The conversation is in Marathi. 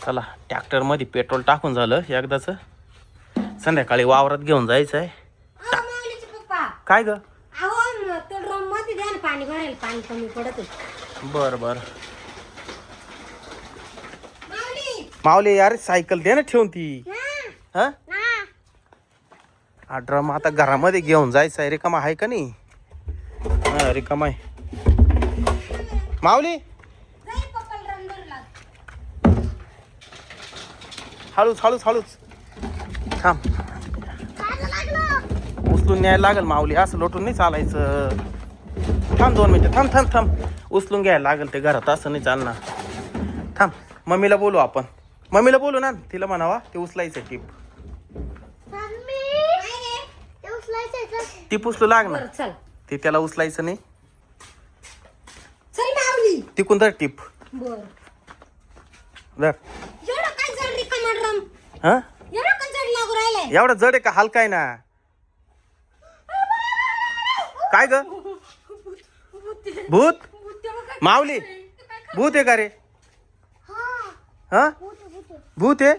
चला ट्रॅक्टर मध्ये पेट्रोल टाकून झालं एकदाच. संध्याकाळी वावरात घेऊन जायचं आहे. माऊलीचे पप्पा काय ग? अहो तो ड्रम मध्ये द्या ना पाणी भरायला, पाणी कमी पडत. बर बर. माऊली माऊली यार सायकल दे ना ठेवून ती. हा, हा हा. हा ड्रम आता घरामध्ये घेऊन जायचं आहे. रिकामा आहे का नाही? हा रिकामा आहे. माऊली जाई पप्पाला ड्रम भरला. हळूच हळूच हळूच थांब. काय लागलं? उचलून न्यायला लागल माऊली, असं लोटून नाही चालायचं. थांब 2 मिनिटं, थांब थांब थांब. उचलून घ्यायला लागल ते घरात, असं नाही चालणार. थांब मम्मीला बोलू आपण. मम्मीला बोलू ना, तिला म्हणावा ते उचलायचं टीप. ते उचलायचंय. टीप उचलू लाग ना. बरं चल ते त्याला उचलायचं नाही. चल माऊली. तिकून धर टीप. बर धर. एवढं काय जड रिकामा ड्रम? हा एवढं काय जड लागू राहिलंय? एवढा जड आहे का हलका आहे ना? काय ग? भूत? माऊली भूत आहे का रे? हा भूत आहे.